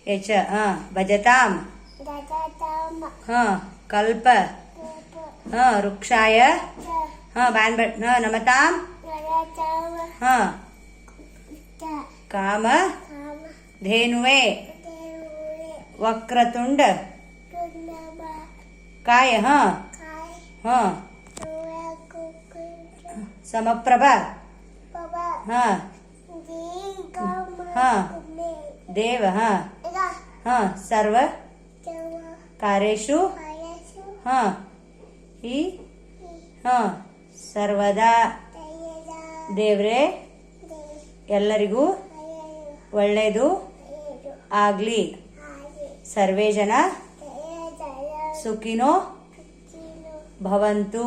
ಯಚ ಭಜತಾಂ ಕಲ್ಪ ವೃಕ್ಷಾಯ ನಮತಾಂ ಕಾಮ ಧೇನುವೆ ವಕ್ರತುಂಡ ಕಾಯ ಸಮಪ್ರಭ ದೇವ ಸರ್ವ ಕಾರ್ಯೇಷು ಸರ್ವದಾ ದೇವ್ರೆ ಎಲ್ಲರಿಗೂ ಒಳ್ಳೆಯದು ಆಗಲಿ. ಸರ್ವೇ ಜನ ಸುಖಿನೋ ಭವಂತು.